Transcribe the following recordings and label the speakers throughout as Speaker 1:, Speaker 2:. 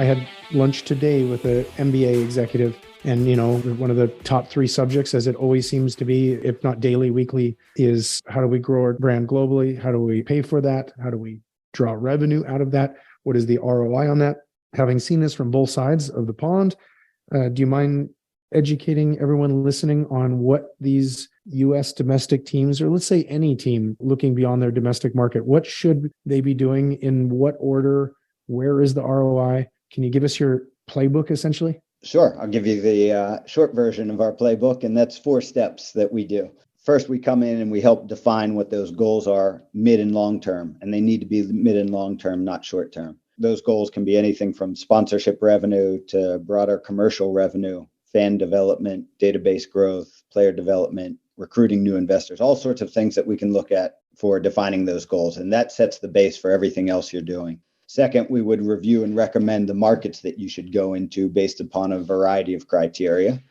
Speaker 1: I had lunch today with an MBA executive, and one of the top three subjects, as it always seems to be, if not daily, weekly, is how do we grow our brand globally? How do we pay for that? How do we draw revenue out of that? What is the ROI on that? Having seen this from both sides of the pond, do you mind educating everyone listening on what these US domestic teams, or let's say any team looking beyond their domestic market, what should they be doing, in what order? Where is the ROI? Can you give us your playbook essentially?
Speaker 2: Sure. I'll give you the short version of our playbook, and that's 4 steps that we do. First, we come in and we help define what those goals are mid and long term, and they need to be mid and long term, not short term. Those goals can be anything from sponsorship revenue to broader commercial revenue, fan development, database growth, player development, recruiting new investors, all sorts of things that we can look at for defining those goals. And that sets the base for everything else you're doing. Second, we would review and recommend the markets that you should go into based upon a variety of criteria.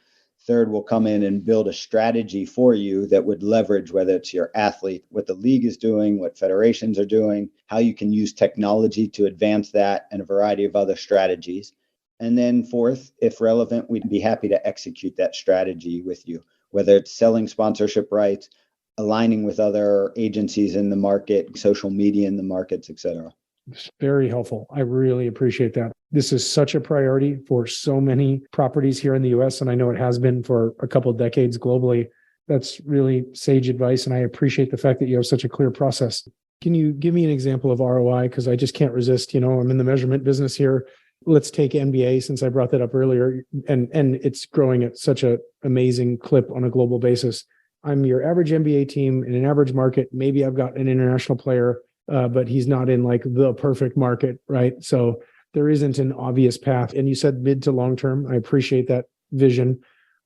Speaker 2: Third, we'll come in and build a strategy for you that would leverage, whether it's your athlete, what the league is doing, what federations are doing, how you can use technology to advance that, and a variety of other strategies. And then fourth, if relevant, we'd be happy to execute that strategy with you, whether it's selling sponsorship rights, aligning with other agencies in the market, social media in the markets, et cetera.
Speaker 1: It's very helpful. I really appreciate that. This is such a priority for so many properties here in the US, and I know it has been for a couple of decades globally. That's really sage advice, and I appreciate the fact that you have such a clear process. Can you give me an example of ROI? Because I just can't resist. I'm in the measurement business here. Let's take NBA, since I brought that up earlier, and it's growing at such an amazing clip on a global basis. I'm your average NBA team in an average market. Maybe I've got an international player, but he's not in like the perfect market, right? So there isn't an obvious path. And you said mid to long term. I appreciate that vision.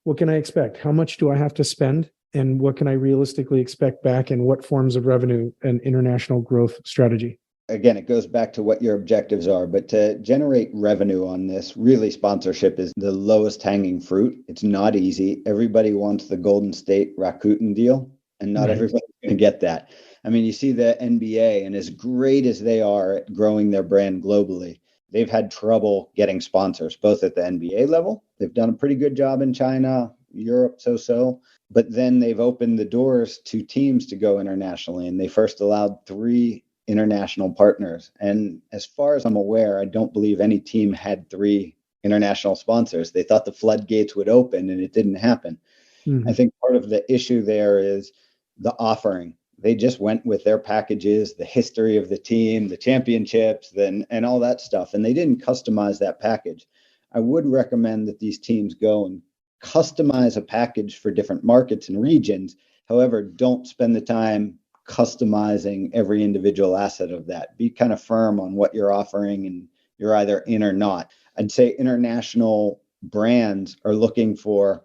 Speaker 1: What can I expect? How much do I have to spend? And what can I realistically expect back? And what forms of revenue and international growth strategy?
Speaker 2: Again, it goes back to what your objectives are, but to generate revenue on this, really sponsorship is the lowest hanging fruit. It's not easy. Everybody wants the Golden State Rakuten deal, and not everybody's going to get that. I mean, you see the NBA, and as great as they are at growing their brand globally, they've had trouble getting sponsors, both at the NBA level. They've done a pretty good job in China, Europe, so. But then they've opened the doors to teams to go internationally, and they first allowed 3 international partners. And as far as I'm aware, I don't believe any team had 3 international sponsors. They thought the floodgates would open, and it didn't happen. Mm-hmm. I think part of the issue there is the offering. They just went with their packages, the history of the team, the championships, and all that stuff. And they didn't customize that package. I would recommend that these teams go and customize a package for different markets and regions. However, don't spend the time customizing every individual asset of that. Be kind of firm on what you're offering, and you're either in or not. I'd say international brands are looking for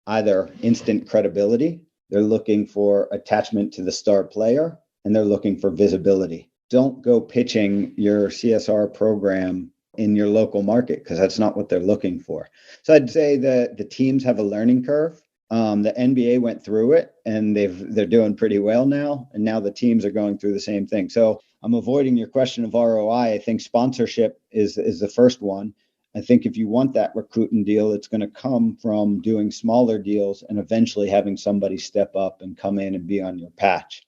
Speaker 2: either instant credibility, they're looking for attachment to the star player, and they're looking for visibility. Don't go pitching your CSR program in your local market, because that's not what they're looking for. So I'd say that the teams have a learning curve. The NBA went through it, and they're doing pretty well now. And now the teams are going through the same thing. So I'm avoiding your question of ROI. I think sponsorship is the first one. I think if you want that recruiting deal, it's going to come from doing smaller deals and eventually having somebody step up and come in and be on your patch.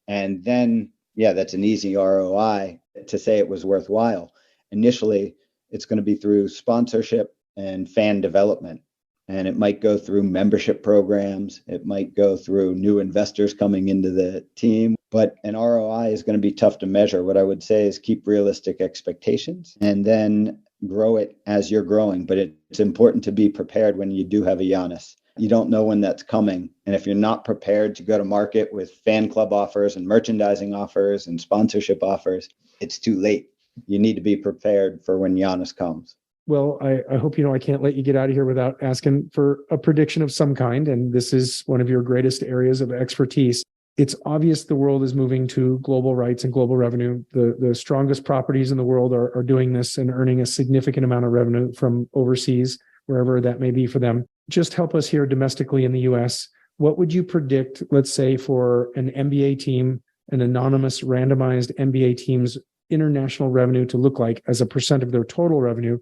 Speaker 2: And then, that's an easy ROI to say it was worthwhile. Initially, it's going to be through sponsorship and fan development. And it might go through membership programs. It might go through new investors coming into the team. But an ROI is going to be tough to measure. What I would say is keep realistic expectations and then grow it as you're growing. But it's important to be prepared when you do have a Giannis. You don't know when that's coming. And if you're not prepared to go to market with fan club offers and merchandising offers and sponsorship offers, it's too late. You need to be prepared for when Giannis comes.
Speaker 1: Well, I hope I can't let you get out of here without asking for a prediction of some kind. And this is one of your greatest areas of expertise. It's obvious the world is moving to global rights and global revenue. The strongest properties in the world are doing this and earning a significant amount of revenue from overseas, wherever that may be for them. Just help us here domestically in the US. What would you predict, let's say, for an NBA team, an anonymous randomized NBA team's international revenue to look like as a percent of their total revenue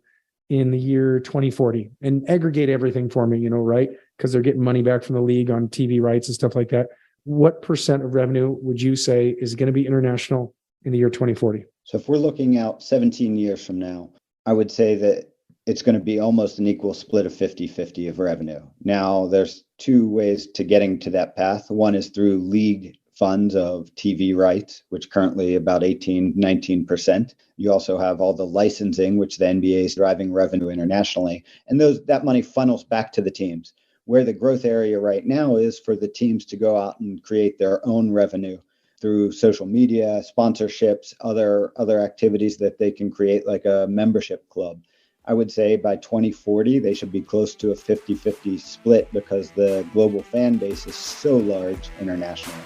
Speaker 1: in the year 2040 and aggregate everything for me, right? Because they're getting money back from the league on TV rights and stuff like that. What percent of revenue would you say is going to be international in the year 2040?
Speaker 2: So if we're looking out 17 years from now, I would say that it's going to be almost an equal split of 50-50 of revenue. Now, there's two ways to getting to that path. One is through league funds of TV rights, which currently about 19%. You also have all the licensing, which the NBA is driving revenue internationally. And that money funnels back to the teams. Where the growth area right now is for the teams to go out and create their own revenue through social media, sponsorships, other activities that they can create, like a membership club. I would say by 2040, they should be close to a 50-50 split because the global fan base is so large internationally.